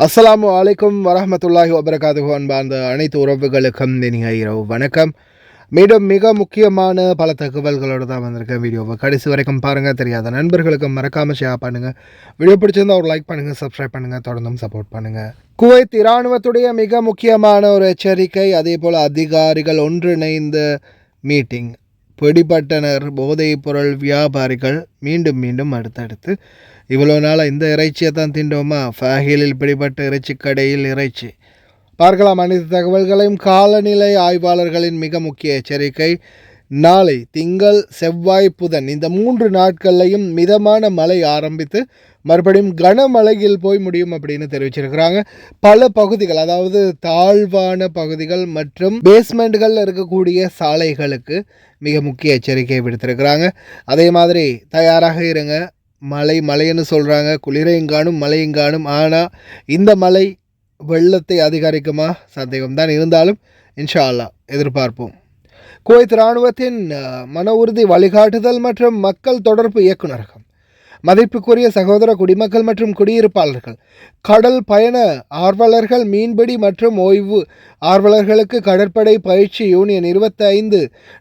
அஸ்ஸலாமு அலைக்கும் வரஹ்மத்துல்லாஹி வபரகாத்துஹு. அன்பார்ந்த அனைத்து உறவுகளுக்கும் இனிய இரவு வணக்கம். மீண்டும் மிக முக்கியமான பல தகவல்களோடு தான் வந்திருக்கேன். வீடியோவை கடைசி வரைக்கும் பாருங்கள். தெரியாத நண்பர்களுக்கு மறக்காமல் ஷேர் பண்ணுங்கள். வீடியோ பிடிச்சிருந்தால் ஒரு லைக் பண்ணுங்கள், சப்ஸ்கிரைப் பண்ணுங்கள், தொடர்ந்தும் சப்போர்ட் பண்ணுங்கள். குவைத் இராணுவத்துடைய மிக முக்கியமான ஒரு எச்சரிக்கை, அதே போல் அதிகாரிகள் ஒன்றிணைந்த மீட்டிங். பிடிபட்டனர் போதைப் பொருள் வியாபாரிகள் மீண்டும் மீண்டும் அடுத்தடுத்து. இவ்வளோ நாளாக இந்த இறைச்சியை தான் திண்டோமா? ஃபேஹிலில் பிடிபட்ட இறைச்சி கடையில் இறைச்சி. பார்க்கலாம் அனைத்து தகவல்களையும். காலநிலை ஆய்வாளர்களின் மிக முக்கிய எச்சரிக்கை. நாளை திங்கள், செவ்வாய், புதன் இந்த 3 நாட்கள்லையும் மிதமான மழை ஆரம்பித்து மறுபடியும் கனமழையில் போய் முடியும் அப்படின்னு தெரிவிச்சிருக்கிறாங்க. பல பகுதிகள், அதாவது தாழ்வான பகுதிகள் மற்றும் பேஸ்மெண்ட்கள் இருக்கக்கூடிய சாலைகளுக்கு மிக முக்கிய எச்சரிக்கை விடுத்திருக்கிறாங்க. அதே மாதிரி தயாராக இருங்க. மழைன்னு சொல்கிறாங்க, குளிரையும் காணும் மழையும் காணும். ஆனால் இந்த மழை வெள்ளத்தை அதிகரிக்குமா? சந்தேகம்தான். இருந்தாலும் இன்ஷா அல்லாஹ் எதிர்பார்ப்போம். குவைத் இராணுவத்தின் மன உறுதி வழிகாட்டுதல் மற்றும் மக்கள் தொடர்பு இயக்குநரகம். மதிப்புக்குரிய சகோதர குடிமக்கள் மற்றும் குடியிருப்பாளர்கள், கடல் பயண ஆர்வலர்கள், மீன்பிடி மற்றும் ஓய்வு ஆர்வலர்களுக்கு கடற்படை பயிற்சி யூனியன் 25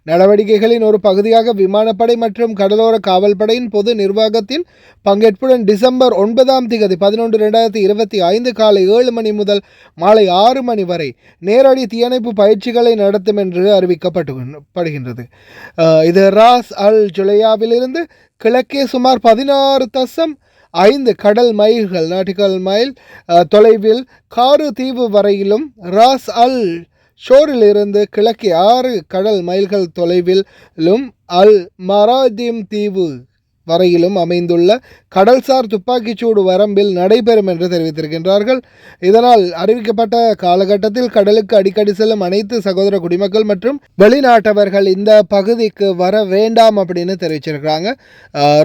நடவடிக்கைகளின் ஒரு பகுதியாக விமானப்படை மற்றும் கடலோர காவல்படையின் பொது நிர்வாகத்தின் பங்கேற்புடன் டிசம்பர் 9 11/2025 காலை 7 மணி முதல் மாலை 6 மணி வரை நேரடி தீயணைப்பு பயிற்சிகளை நடத்தும் என்று அறிவிக்கப்படுகின்றது. இது ராஸ் அல் ஜுலையாவிலிருந்து கிழக்கே சுமார் 16.5 கடல் மைல்கள் நாட்டிக்கல் மைல் தொலைவில் காரு தீவு வரையிலும், ராஸ் அல் ஷோரிலிருந்து கிழக்கே 6 கடல் மைல்கள் தொலைவிலும் அல் மராதிம் தீவு வரையிலும் அமைந்துள்ள கடல்சார் துப்பாக்கிச்சூடு வரம்பில் நடைபெறும் என்று தெரிவித்திருக்கின்றார்கள். இதனால் அறிவிக்கப்பட்ட காலகட்டத்தில் கடலுக்கு அடிக்கடி செல்லும் அனைத்து சகோதர குடிமக்கள் மற்றும் வெளிநாட்டவர்கள் இந்த பகுதிக்கு வர வேண்டாம் அப்படின்னு தெரிவிச்சிருக்கிறாங்க.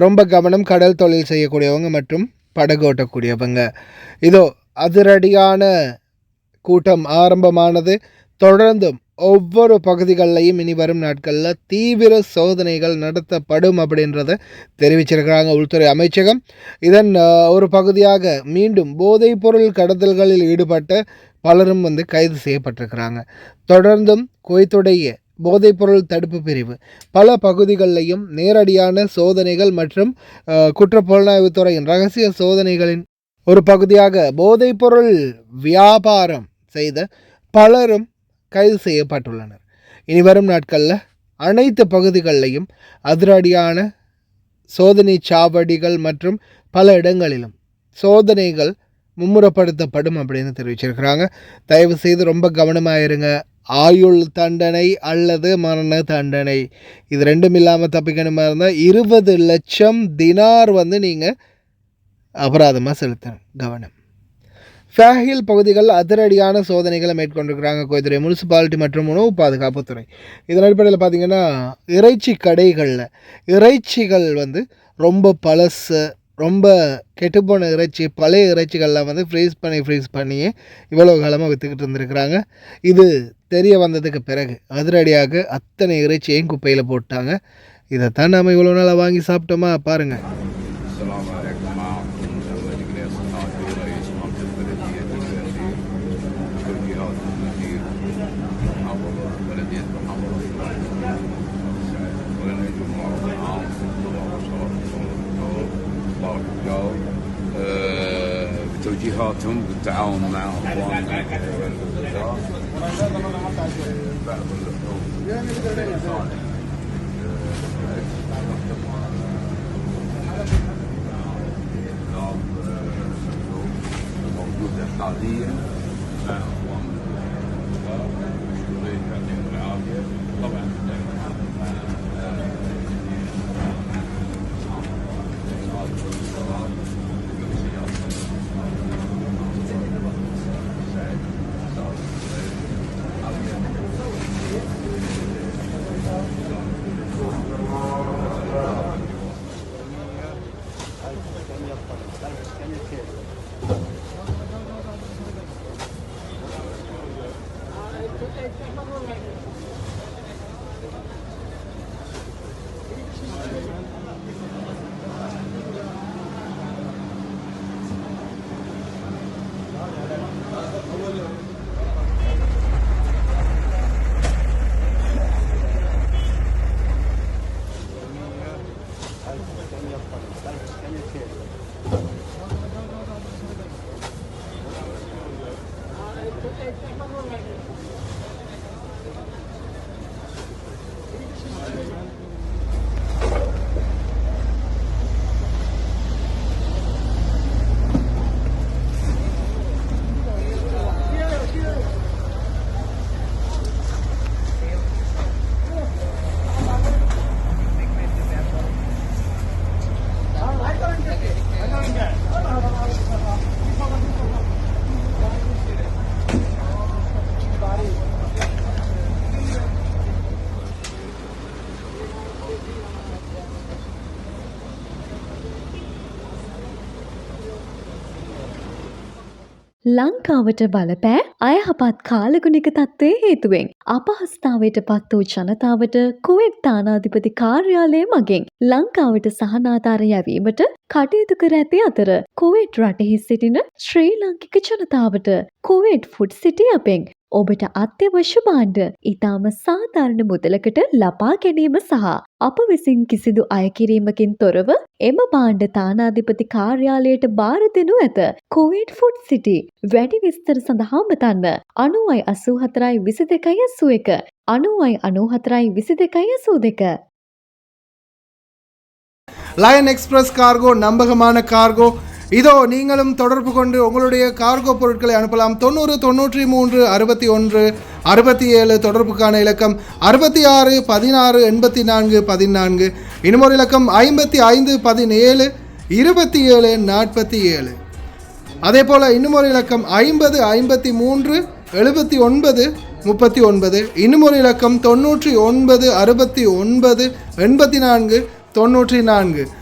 ரொம்ப கவனம், கடல் தொழில் செய்யக்கூடியவங்க மற்றும் படகு ஓட்டக்கூடியவங்க. இதோ அதிரடியான கூட்டம் ஆரம்பமானது. தொடர்ந்தும் ஒவ்வொரு பகுதிகளிலையும் இனி வரும் நாட்களில் தீவிர சோதனைகள் நடத்தப்படும் அப்படின்றத தெரிவிச்சிருக்கிறாங்க உள்துறை அமைச்சகம். இதன் ஒரு பகுதியாக மீண்டும் போதைப் பொருள் கடத்தல்களில் ஈடுபட்ட பலரும் கைது செய்யப்பட்டிருக்கிறாங்க. தொடர்ந்தும் குவைத்துடைய போதைப்பொருள் தடுப்பு பிரிவு பல பகுதிகளிலையும் நேரடியான சோதனைகள் மற்றும் குற்றப்புலனாய்வுத்துறையின் ரகசிய சோதனைகளின் ஒரு பகுதியாக போதைப்பொருள் வியாபாரம் செய்த பலரும் கைது செய்யப்பட்டுள்ளனர். இனி வரும் நாட்களில் அனைத்து பகுதிகளிலையும் அதிரடியான சோதனை சாவடிகள் மற்றும் பல இடங்களிலும் சோதனைகள் மும்முரப்படுத்தப்படும் அப்படின்னு தெரிவிச்சிருக்கிறாங்க. தயவு செய்து ரொம்ப கவனமாக இருங்க. ஆயுள் தண்டனை அல்லது மரண தண்டனை இது ரெண்டும் இல்லாமல் தப்பிக்கணுமா இருந்தால் 20 லட்சம் தினார் நீங்கள் அபராதமாக செலுத்தணும். கவனம். ஃபேஹில் பகுதிகளில் அதிரடியான சோதனைகளை மேற்கொண்டிருக்கிறாங்க குவைத்துறை முனிசிபாலிட்டி மற்றும் உணவு பாதுகாப்புத்துறை. இதன் அடிப்படையில் பார்த்திங்கன்னா இறைச்சி கடைகளில் இறைச்சிகள் ரொம்ப பழசு, ரொம்ப கெட்டுப்போன இறைச்சி, பழைய இறைச்சிகளில் ஃப்ரீஸ் பண்ணியே இவ்வளோ காலமாக விற்றுக்கிட்டு இருந்திருக்கிறாங்க. இது தெரிய வந்ததுக்கு பிறகு அதிரடியாக அத்தனை இறைச்சியையும் குப்பையில் போட்டாங்க. இதைத்தான் நாம் இவ்வளோ நாளாக வாங்கி சாப்பிட்டோமா? பாருங்கள். توجيهاتهم بالتعاون مع اخواننا موجوده حاليا مع اخواننا طبعا. ලංකාවට බලපෑ අයහපත් කාලගුණික තත්ත්වය හේතුවෙන් අපහස්ථාවයට පත් වූ ජනතාවට කුවෙට් තානාධිපති කාර්යාලය මගින් ලංකාවට සහනාධාර යැවීමට කටයුතු කර ඇති අතර කුවෙට් රටෙහි සිටින ශ්‍රී ලාංකික ජනතාවට කුවෙට් ෆුඩ් සිටි අපෙන් ඔබට අත්‍යවශ්‍ය භාණ්ඩ ඉතාම සාධාරණ මුදලකට ලබා ගැනීම සහ අප විසින් කිසිදු අයකිරීමකින් තොරව එම භාණ්ඩ තානාධිපති කාර්යාලයට භාර දෙනු ඇත. කුවේට් ෆුඩ් සිටි වැඩි විස්තර සඳහා මෙතන්න 9084 2281 9084 2282. லயன் எக்ஸ்பிரஸ் கார்கோ நம்பகமான கார்கோ. இதோ நீங்களும் தொடர்பு கொண்டு உங்களுடைய கார்கோ பொருட்களை அனுப்பலாம். 90 93 61 67 தொடர்புக்கான இலக்கம் 66 16 84 14. இன்னும் ஒரு இலக்கம் 55 17 27 47. அதே போல் இன்னும் ஒரு இலக்கம் 50 53 79 39. இன்னும் ஒரு இலக்கம் 99 69 84 94.